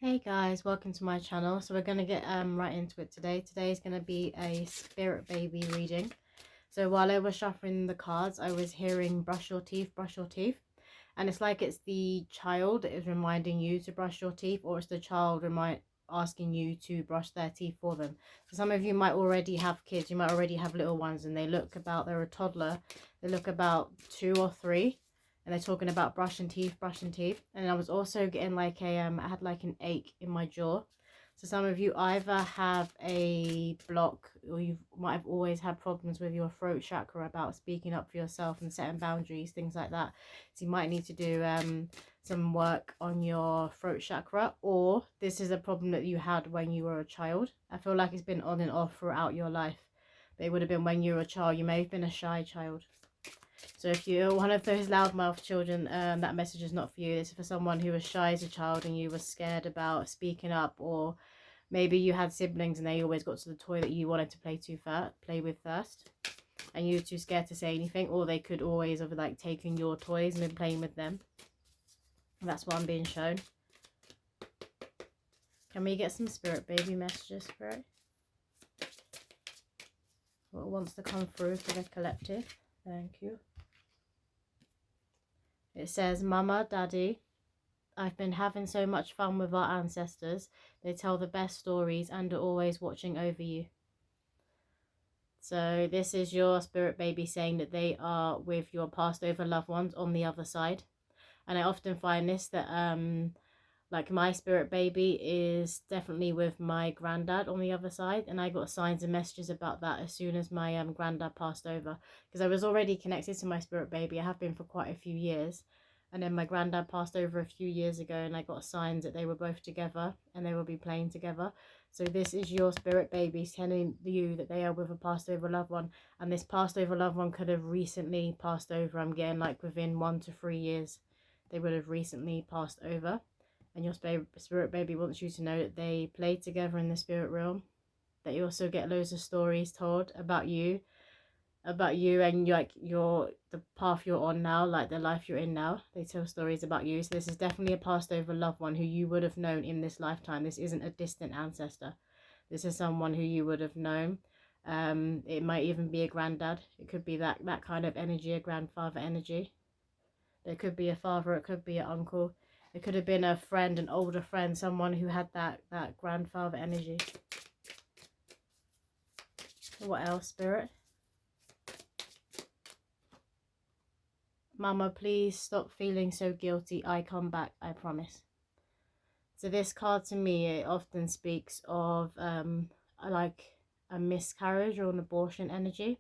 Hey guys, welcome to my channel. So we're going to get right into it today. Today is going to be a spirit baby reading. So while I was shuffling the cards, I was hearing brush your teeth, brush your teeth. And it's like it's the child that is reminding you to brush your teeth, or it's the child asking you to brush their teeth for them. So some of you might already have kids, you might already have little ones, and they're a toddler, they look about 2 or 3, and they're talking about brushing teeth, brushing teeth. And I was also getting like I had like an ache in my jaw. So some of you either have a block, or you might have always had problems with your throat chakra about speaking up for yourself and setting boundaries, things like that. So you might need to do some work on your throat chakra, or this is a problem that you had when you were a child. I feel like it's been on and off throughout your life, but it would have been when you were a child. You may have been a shy child. So if you're one of those loudmouth children, that message is not for you. It's for someone who was shy as a child and you were scared about speaking up, or maybe you had siblings and they always got to the toy that you wanted to play with first, and you were too scared to say anything, or they could always have like taken your toys and been playing with them. That's what I'm being shown. Can we get some spirit baby messages, Spirit? What wants to come through for the collective? Thank you. It says, Mama, Daddy, I've been having so much fun with our ancestors. They tell the best stories and are always watching over you. So this is your spirit baby saying that they are with your passed over loved ones on the other side. And I often find this, that like my spirit baby is definitely with my granddad on the other side, and I got signs and messages about that as soon as my granddad passed over, because I was already connected to my spirit baby. I have been for quite a few years, and then my granddad passed over a few years ago, and I got signs that they were both together and they will be playing together. So this is your spirit baby telling you that they are with a passed over loved one, and this passed over loved one could have recently passed over. I'm getting like within 1 to 3 years they would have recently passed over. And your spirit baby wants you to know that they play together in the spirit realm. That you also get loads of stories told about you and like the path you're on now, like the life you're in now. They tell stories about you. So this is definitely a passed over loved one who you would have known in this lifetime. This isn't a distant ancestor. This is someone who you would have known. It might even be a granddad. It could be that kind of energy, a grandfather energy. There could be a father, it could be an uncle. It could have been a friend, an older friend, someone who had that grandfather energy. What else, Spirit? Mama, please stop feeling so guilty. I come back, I promise. So this card to me, it often speaks of like a miscarriage or an abortion energy.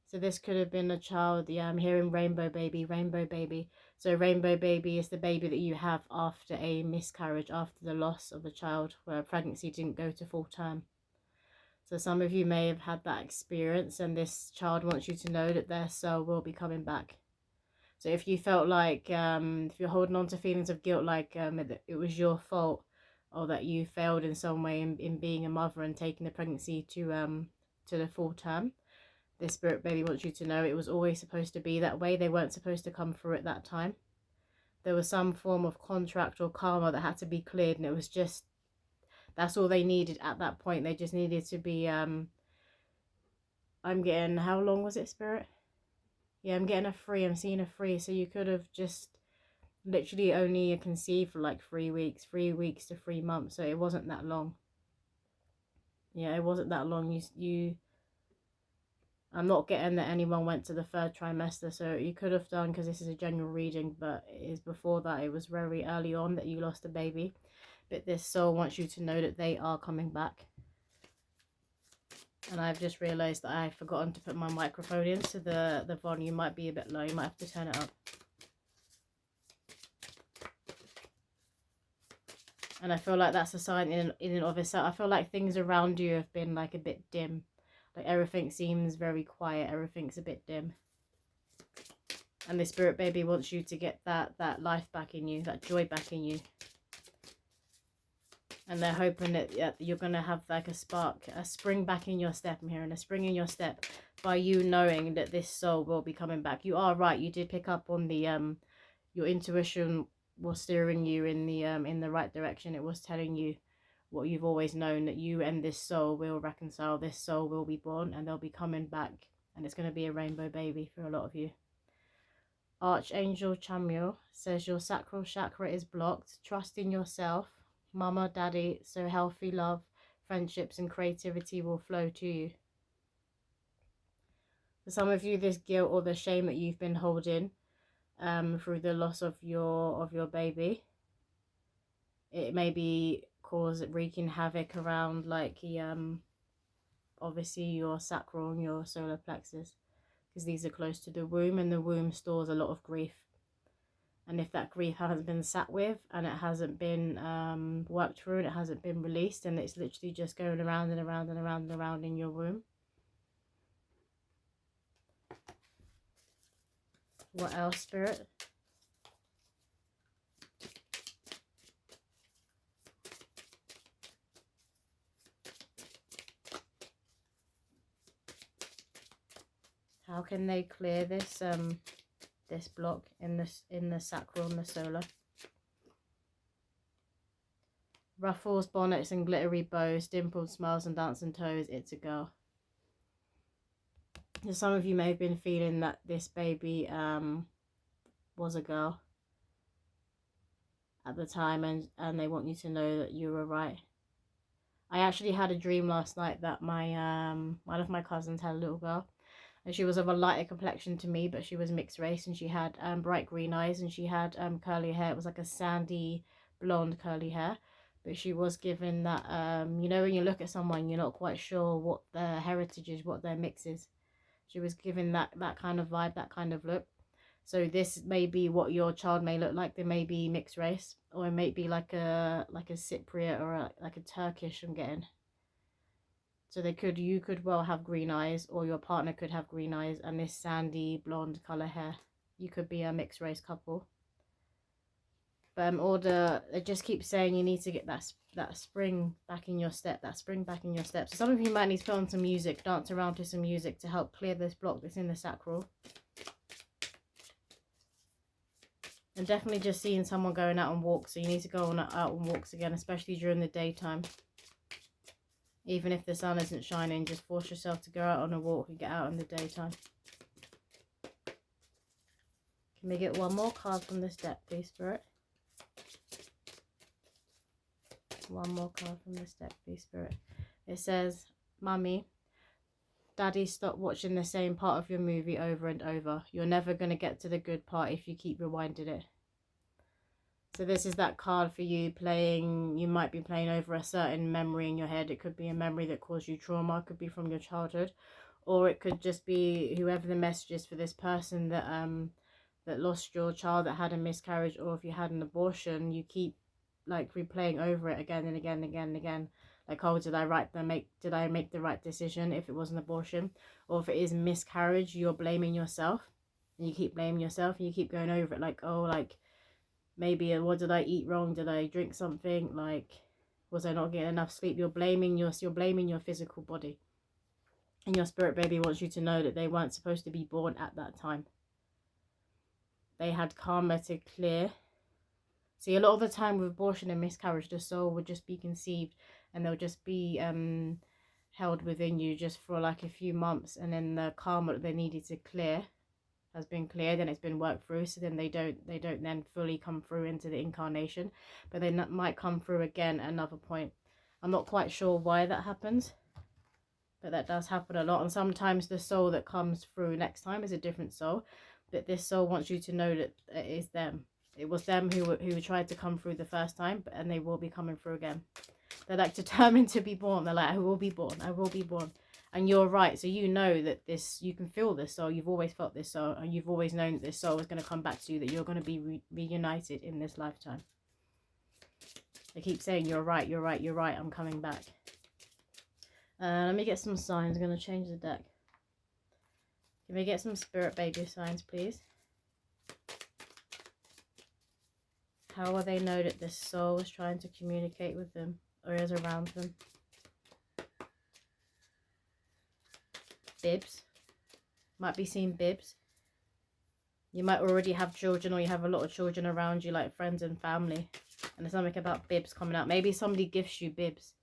So this could have been a child. Yeah, I'm hearing rainbow baby, rainbow baby. So rainbow baby is the baby that you have after a miscarriage, after the loss of a child where a pregnancy didn't go to full term. So some of you may have had that experience, and this child wants you to know that their soul will be coming back. So if you felt like, if you're holding on to feelings of guilt, like it was your fault, or that you failed in some way in being a mother and taking the pregnancy to the full term, this spirit baby wants you to know it was always supposed to be that way. They weren't supposed to come through at that time. There was some form of contract or karma that had to be cleared, and it was just, that's all they needed at that point. They just needed to be, I'm getting, how long was it, Spirit? Yeah, I'm getting a 3. I'm seeing a 3. So you could have just literally only conceived for like 3 weeks, 3 weeks to 3 months. So it wasn't that long. Yeah, it wasn't that long. I'm not getting that anyone went to the 3rd trimester, so you could have done, because this is a general reading, but it is before that. It was very early on that you lost a baby. But this soul wants you to know that they are coming back. And I've just realised that I've forgotten to put my microphone in, so the volume might be a bit low. You might have to turn it up. And I feel like that's a sign in and of itself. I feel like things around you have been like a bit dim. Like everything seems very quiet. Everything's a bit dim. And the spirit baby wants you to get that life back in you, that joy back in you. And they're hoping that you're going to have like a spark, a spring back in your step. I'm hearing a spring in your step by you knowing that this soul will be coming back. You are right. You did pick up on the, your intuition was steering you in the right direction. It was telling you what you've always known, that you and this soul will reconcile. This soul will be born, and they'll be coming back, and it's going to be a rainbow baby for a lot of you. Archangel Chamuel says your sacral chakra is blocked. Trust in yourself, mama, daddy, so healthy love, friendships and creativity will flow to you. For some of you, this guilt or the shame that you've been holding through the loss of your baby, it may be wreaking havoc around like obviously your sacral and your solar plexus, because these are close to the womb, and the womb stores a lot of grief. And if that grief hasn't been sat with, and it hasn't been worked through, and it hasn't been released, and it's literally just going around and around and around and around in your womb. What else, Spirit? How can they clear this this block in the sacral and the solar? Ruffles, bonnets and glittery bows, dimpled smiles and dancing toes. It's a girl. So some of you may have been feeling that this baby was a girl at the time, and they want you to know that you were right. I actually had a dream last night that my one of my cousins had a little girl, and she was of a lighter complexion to me, but she was mixed race, and she had bright green eyes, and she had curly hair. It was like a sandy blonde curly hair, but she was given that you know, when you look at someone, you're not quite sure what their heritage is, what their mix is. She was given that kind of vibe, that kind of look. So this may be what your child may look like. They may be mixed race, or it may be like a Cypriot or like a Turkish, I'm getting. So you could well have green eyes, or your partner could have green eyes and this sandy blonde color hair. You could be a mixed race couple. But it just keeps saying you need to get that spring back in your step, So some of you might need to put on some music, dance around to some music to help clear this block that's in the sacral. And definitely just seeing someone going out on walks. So you need to go out on walks again, especially during the daytime. Even if the sun isn't shining, just force yourself to go out on a walk and get out in the daytime. Can we get one more card from this deck, please, Spirit? One more card from this deck, please, Spirit. It says, Mummy, Daddy, stop watching the same part of your movie over and over. You're never going to get to the good part if you keep rewinding it. So this is that card for you playing. You might be playing over a certain memory in your head. It could be a memory that caused you trauma. It could be from your childhood. Or it could just be whoever the message is for this person that that lost your child, that had a miscarriage, or if you had an abortion, you keep like replaying over it again and again and again and again. Like, oh, did I make the right decision if it was an abortion? Or if it is miscarriage, you're blaming yourself. And you keep blaming yourself, and you keep going over it. Like, oh, like, maybe what did I eat wrong? Did I drink something? Like, was I not getting enough sleep? You're blaming your physical body. And your spirit baby wants you to know that they weren't supposed to be born at that time. They had karma to clear. See, a lot of the time with abortion and miscarriage, the soul would just be conceived, and they'll just be held within you just for like a few months, and then the karma that they needed to clear has been cleared and it's been worked through. So then they don't then fully come through into the incarnation, but they might come through again at another point. I'm not quite sure why that happens, but that does happen a lot. And sometimes the soul that comes through next time is a different soul, but this soul wants you to know that it is them. It was them who tried to come through the first time, and they will be coming through again. They're like determined to be born. They're like, I will be born. I will be born. And you're right. So you know that you can feel this soul. You've always felt this soul, and you've always known that this soul is going to come back to you, that you're going to be reunited in this lifetime. They keep saying, you're right, you're right, you're right. I'm coming back. Let me get some signs. I'm going to change the deck. Can we get some spirit baby signs, please? How will they know that this soul is trying to communicate with them or is around them? Bibs. Might be seeing bibs. You might already have children, or you have a lot of children around you, like friends and family. And there's something about bibs coming out. Maybe somebody gifts you bibs,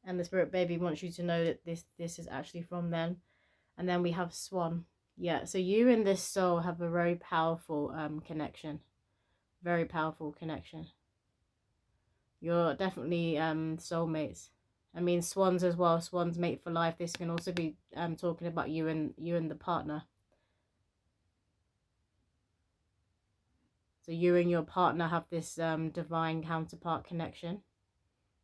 and the spirit baby wants you to know that this is actually from them. And then we have swan. Yeah, so you and this soul have a very powerful connection. Very powerful connection. You're definitely soulmates. I mean, swans as well. Swans mate for life. This can also be talking about you and the partner. So you and your partner have this divine counterpart connection.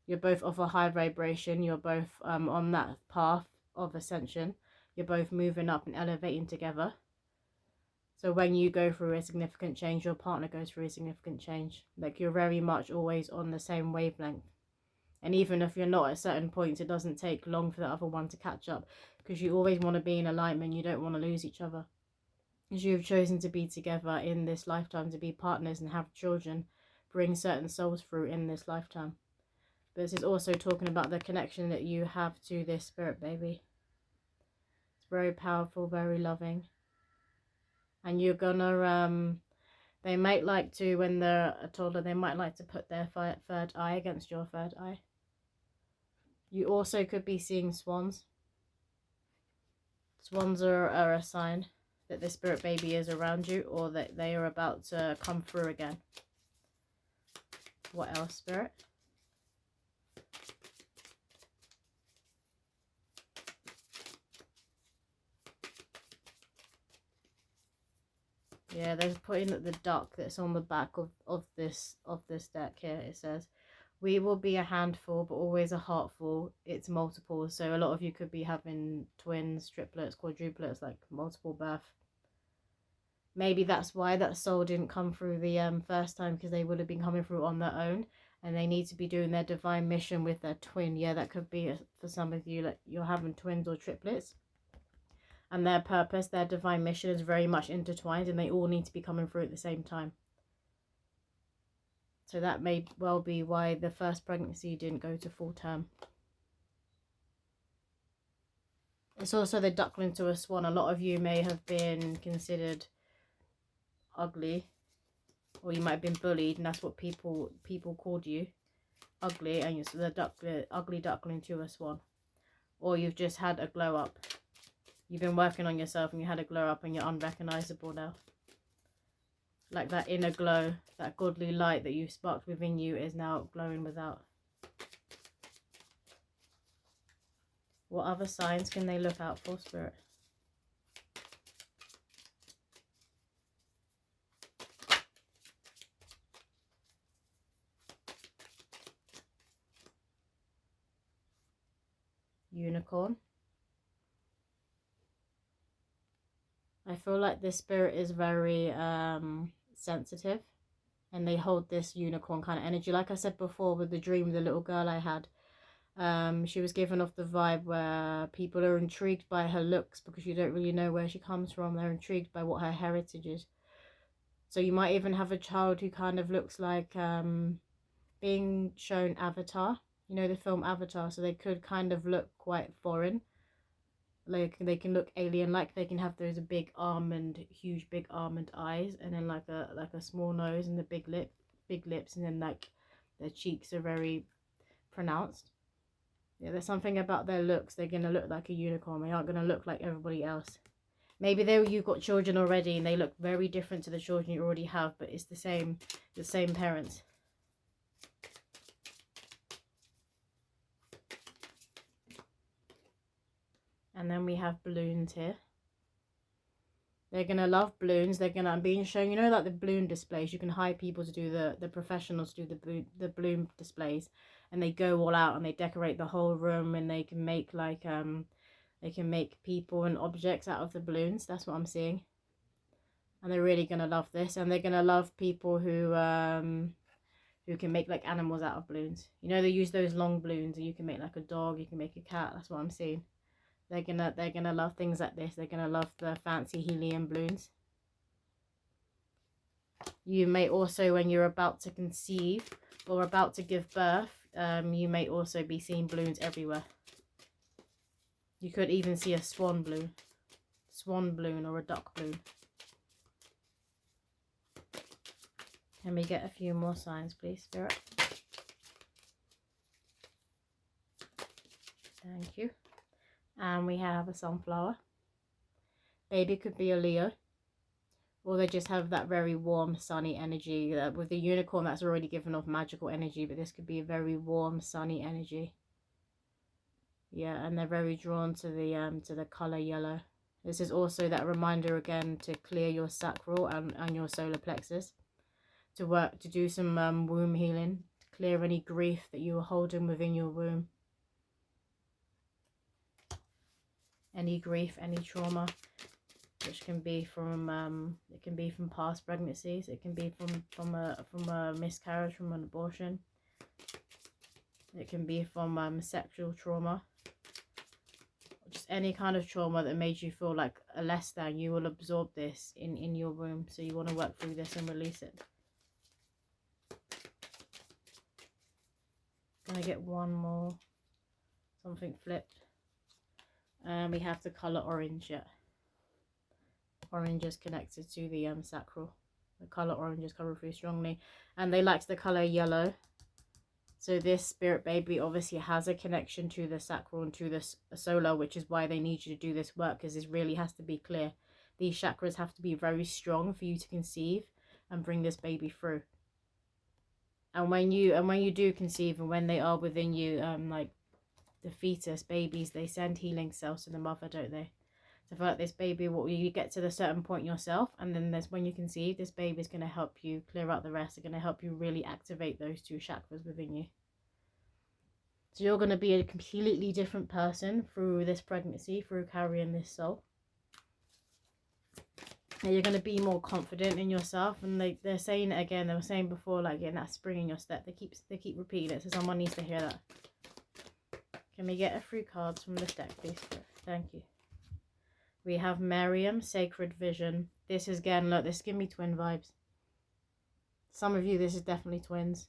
You're both of a high vibration. You're both on that path of ascension. You're both moving up and elevating together. So when you go through a significant change, your partner goes through a significant change. Like, you're very much always on the same wavelength. And even if you're not at certain points, it doesn't take long for the other one to catch up, because you always want to be in alignment. You don't want to lose each other. Because you've chosen to be together in this lifetime, to be partners and have children, bring certain souls through in this lifetime. But this is also talking about the connection that you have to this spirit baby. It's very powerful, very loving. And you're gonna, they might like to, when they're a toddler, they might like to put their third eye against your third eye. You also could be seeing swans. Swans are a sign that the spirit baby is around you, or that they are about to come through again. What else, spirit? Yeah, there's putting the duck that's on the back of this deck here. It says, we will be a handful, but always a heartful. It's multiple. So a lot of you could be having twins, triplets, quadruplets, like multiple birth. Maybe that's why that soul didn't come through the first time, because they would have been coming through on their own, and they need to be doing their divine mission with their twin. Yeah, that could be for some of you, like you're having twins or triplets, and their purpose, their divine mission is very much intertwined, and they all need to be coming through at the same time. So that may well be why the first pregnancy didn't go to full term. It's also the duckling to a swan. A lot of you may have been considered ugly, or you might have been bullied, and that's what people called you, ugly, and you're the ugly duckling to a swan. Or you've just had a glow up. You've been working on yourself and you had a glow up, and you're unrecognizable now. Like that inner glow, that godly light that you sparked within you is now glowing without. What other signs can they look out for, spirit? Unicorn. I feel like this spirit is very sensitive, and they hold this unicorn kind of energy. Like I said before with the dream of the little girl I had, she was given off the vibe where people are intrigued by her looks, because you don't really know where she comes from. They're intrigued by what her heritage is. So you might even have a child who kind of looks like being shown Avatar, you know, the film Avatar. So they could kind of look quite foreign. Like they can look alien, like they can have those huge big almond eyes, and then like a small nose and the big lips, and then like their cheeks are very pronounced. Yeah, there's something about their looks. They're gonna look like a unicorn. They aren't gonna look like everybody else. Maybe you've got children already and they look very different to the children you already have, but it's the same parents. And then we have balloons here. They're going to love balloons. They're going to, I'm being shown, you know, like the balloon displays. You can hire people to do the professionals to do the balloon displays. And they go all out and they decorate the whole room, and they can make like, they can make people and objects out of the balloons. That's what I'm seeing. And they're really going to love this. And they're going to love people who can make like animals out of balloons. You know, they use those long balloons, and you can make like a dog, you can make a cat. That's what I'm seeing. They're gonna love things like this. They're gonna love the fancy helium balloons. You may also, when you're about to conceive or about to give birth, you may also be seeing balloons everywhere. You could even see a swan balloon or a duck balloon. Can we get a few more signs, please, Spirit? Thank you. And we have a sunflower. Baby could be a Leo. Or they just have that very warm, sunny energy. With the unicorn, that's already given off magical energy. But this could be a very warm, sunny energy. Yeah, and they're very drawn to the colour yellow. This is also that reminder again to clear your sacral and your solar plexus. To do some womb healing. To clear any grief that you were holding within your womb. Any grief, any trauma. Which can be from it can be from past pregnancies, it can be from a miscarriage, from an abortion, it can be from sexual trauma, just any kind of trauma that made you feel like a less than. You will absorb this in your womb, so you want to work through this and release it. Gonna get one more, something flipped. We have the color orange yet. Orange is connected to the sacral. The color orange is coming through strongly, and they liked the color yellow. So this spirit baby obviously has a connection to the sacral and to the solar, which is why they need you to do this work, because this really has to be clear. These chakras have to be very strong for you to conceive and bring this baby through. And when you do conceive, and when they are within you, like the fetus babies, they send healing cells to the mother, don't they? So for like this baby, what you get to the certain point yourself, and then there's when you conceive, this baby is going to help you clear out the rest. They're going to help you really activate those two chakras within you. So you're going to be a completely different person through this pregnancy, through carrying this soul. And you're going to be more confident in yourself. And they're saying it again. They were saying before, like getting that spring in your step. They keep repeating it, so someone needs to hear that. Can we get a few cards from this deck, please? Thank you. We have Miriam, Sacred Vision. This is again, look, this give me twin vibes. Some of you, this is definitely twins.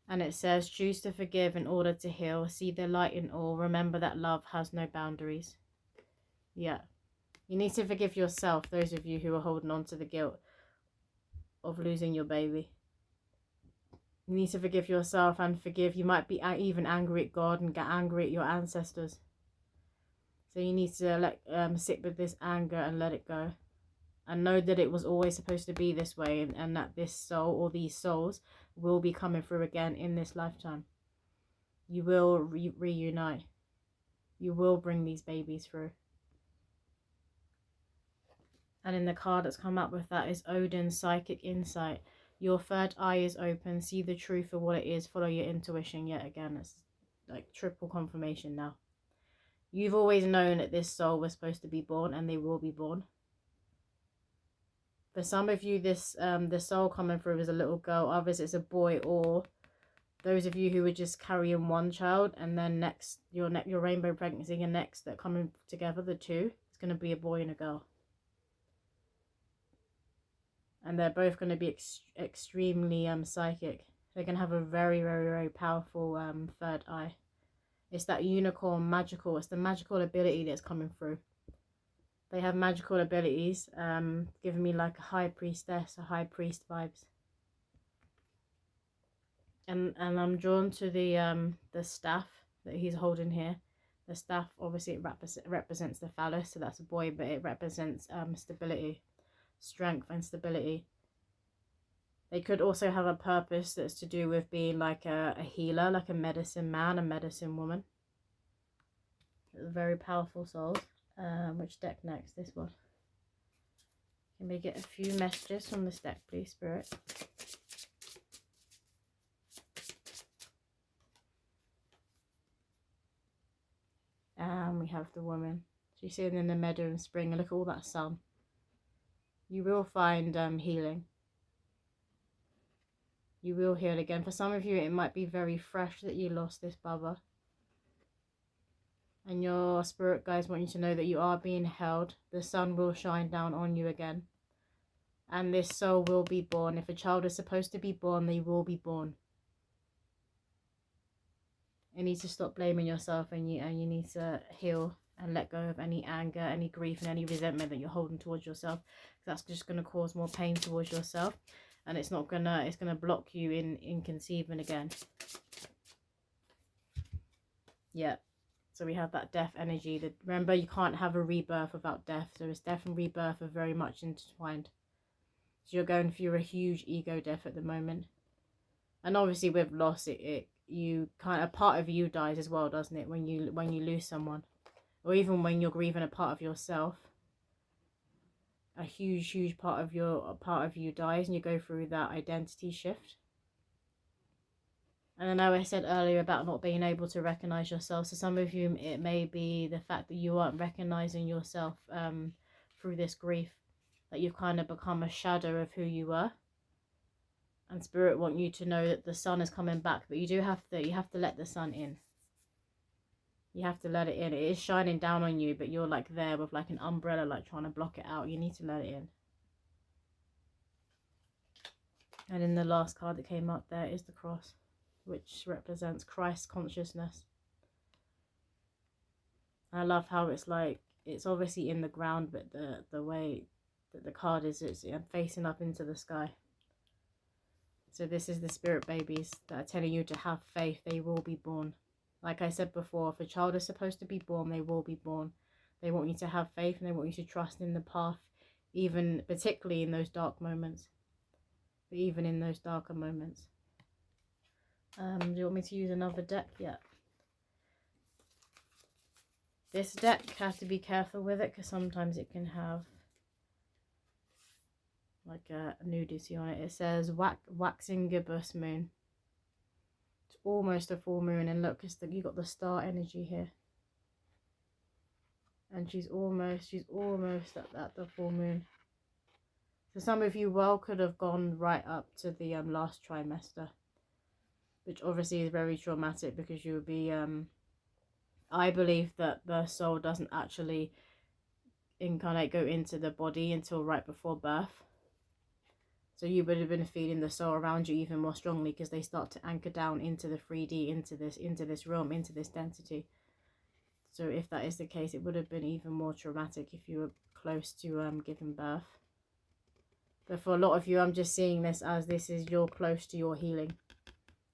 And it says, choose to forgive in order to heal. See the light in all. Remember that love has no boundaries. Yeah. You need to forgive yourself, those of you who are holding on to the guilt of losing your baby. You need to forgive yourself and forgive. You might be even angry at God and get angry at your ancestors. So you need to sit with this anger and let it go. And know that it was always supposed to be this way, and that this soul or these souls will be coming through again in this lifetime. You will reunite. You will bring these babies through. And in the card that's come up with that is Odin's Psychic Insight. Your third eye is open. See the truth for what it is. Follow your intuition. Yet again, it's like triple confirmation now. You've always known that this soul was supposed to be born, and they will be born. For some of you, this the soul coming through is a little girl. Others, it's a boy. Or those of you who are just carrying one child, and then next your rainbow pregnancy, and next that coming together, the two, it's going to be a boy and a girl. And they're both going to be extremely psychic. They're going to have a very, very, very powerful third eye. It's that unicorn magical. It's the magical ability that's coming through. They have magical abilities, giving me like a high priestess, a high priest vibes. And I'm drawn to the staff that he's holding here. The staff, obviously, it represents the phallus, so that's a boy, but it represents stability, strength, and stability. They could also have a purpose that's to do with being like a healer, like a medicine man, a medicine woman. Very powerful souls. Which deck next? This one. Can we get a few messages from this deck, please, Spirit? And we have the woman. She's sitting in the meadow in spring, and look at all that sun. You will find healing. You will heal again. For some of you, it might be very fresh that you lost this bubba. And your spirit guides want you to know that you are being held. The sun will shine down on you again. And this soul will be born. If a child is supposed to be born, they will be born. You need to stop blaming yourself, and you need to heal and let go of any anger, any grief, and any resentment that you're holding towards yourself. That's just going to cause more pain towards yourself, and it's going to block you in conceiving again. Yeah. So we have that death energy. That, remember, you can't have a rebirth without death. So it's death and rebirth are very much intertwined. So you're going through a huge ego death at the moment. And obviously with loss, you kind of, part of you dies as well, doesn't it? When you lose someone, or even when you're grieving a part of yourself, a huge part of you dies, and you go through that identity shift. And I know I said earlier about not being able to recognize yourself. So some of you, it may be the fact that you aren't recognizing yourself through this grief, that you've kind of become a shadow of who you were. And Spirit want you to know that the sun is coming back, but you have to let the sun in. You have to let it in. It is shining down on you, but you're like there with like an umbrella, like trying to block it out. You need to let it in. And in the last card that came up there is the cross, which represents Christ consciousness. I love how it's like, it's obviously in the ground, but the way that the card is, it's facing up into the sky. So this is the spirit babies that are telling you to have faith. They will be born. Like I said before, if a child is supposed to be born, they will be born. They want you to have faith, and they want you to trust in the path, even particularly in those dark moments. But even in those darker moments. Do you want me to use another deck? Yeah. This deck, have to be careful with it, because sometimes it can have like a nudity on it. It says waxing gibbous moon. It's almost a full moon, and look, you got the star energy here. And she's almost at the full moon. So some of you well could have gone right up to the last trimester, which obviously is very traumatic, because you would be I believe that the soul doesn't actually incarnate, go into the body until right before birth. So you would have been feeling the soul around you even more strongly, because they start to anchor down into the 3D, into this realm, into this density. So if that is the case, it would have been even more traumatic if you were close to giving birth. But for a lot of you, I'm just seeing this as you're close to your healing.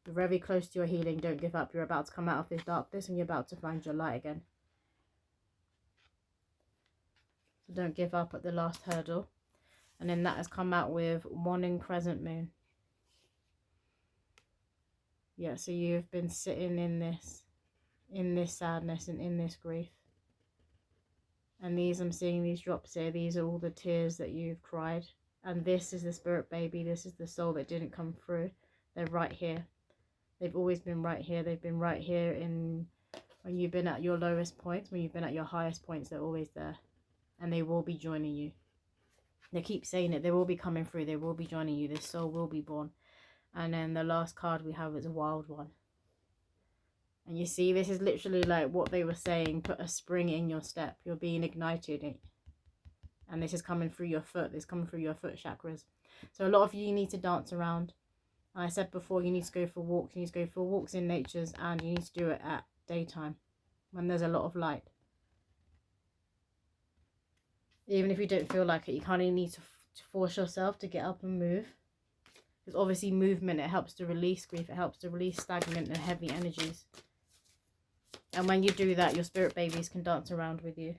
You're very close to your healing. Don't give up. You're about to come out of this darkness, and you're about to find your light again. So don't give up at the last hurdle. And then that has come out with Morning Crescent Moon. Yeah, so you've been sitting in this sadness and in this grief. And I'm seeing these drops here. These are all the tears that you've cried. And this is the spirit baby. This is the soul that didn't come through. They're right here. They've always been right here. They've been right here when you've been at your lowest points, when you've been at your highest points. They're always there. And they will be joining you. They keep saying it. They will be coming through. They will be joining you. This soul will be born. And then the last card we have is a wild one. And you see, this is literally like what they were saying. Put a spring in your step. You're being ignited. And this is coming through your foot. This is coming through your foot chakras. So a lot of you need to dance around. I said before, you need to go for walks. You need to go for walks in natures. And you need to do it at daytime, when there's a lot of light. Even if you don't feel like it, you kind of need to force yourself to get up and move. Because obviously movement, it helps to release grief. It helps to release stagnant and heavy energies. And when you do that, your spirit babies can dance around with you.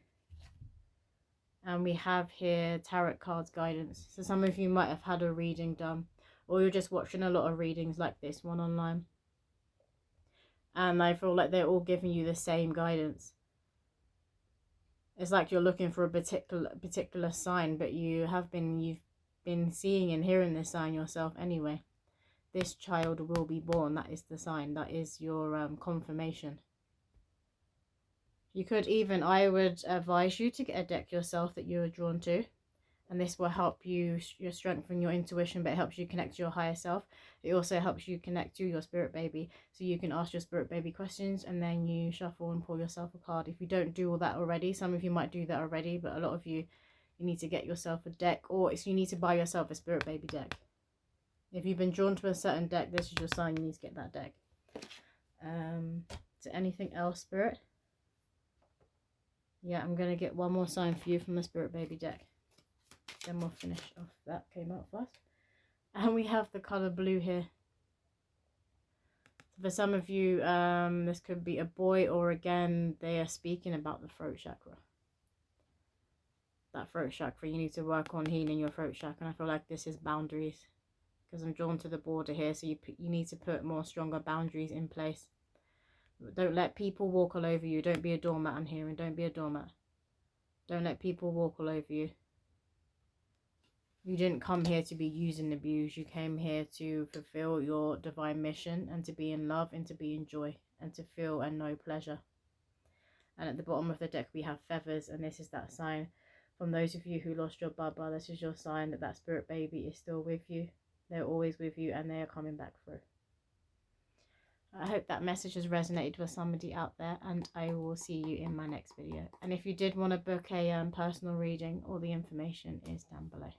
And we have here tarot cards guidance. So some of you might have had a reading done, or you're just watching a lot of readings like this one online. And I feel like they're all giving you the same guidance. It's like you're looking for a particular sign, but you've been seeing and hearing this sign yourself anyway. This child will be born. That is the sign. That is your confirmation. You could even, I would advise you to get a deck yourself that you're drawn to. And this will help you strengthen your intuition, but it helps you connect to your higher self. It also helps you connect to your spirit baby. So you can ask your spirit baby questions, and then you shuffle and pull yourself a card. If you don't do all that already, some of you might do that already, but a lot of you need to get yourself a deck, or you need to buy yourself a spirit baby deck. If you've been drawn to a certain deck, this is your sign. You need to get that deck. Is there anything else, Spirit? Yeah, I'm going to get one more sign for you from the Spirit Baby deck. Then we'll finish off. That came out first. And we have the colour blue here. For some of you, this could be a boy, or again, they are speaking about the throat chakra. That throat chakra, you need to work on healing your throat chakra. And I feel like this is boundaries, because I'm drawn to the border here. So you need to put more stronger boundaries in place. Don't let people walk all over you. Don't be a doormat, I'm hearing. Don't be a doormat. Don't let people walk all over you. You didn't come here to be used and abused. You came here to fulfill your divine mission and to be in love and to be in joy and to feel and know pleasure. And at the bottom of the deck we have feathers, and this is that sign from those of you who lost your baba. This is your sign that that spirit baby is still with you. They're always with you and they are coming back through. I hope that message has resonated with somebody out there, and I will see you in my next video. And if you did want to book a personal reading, all the information is down below.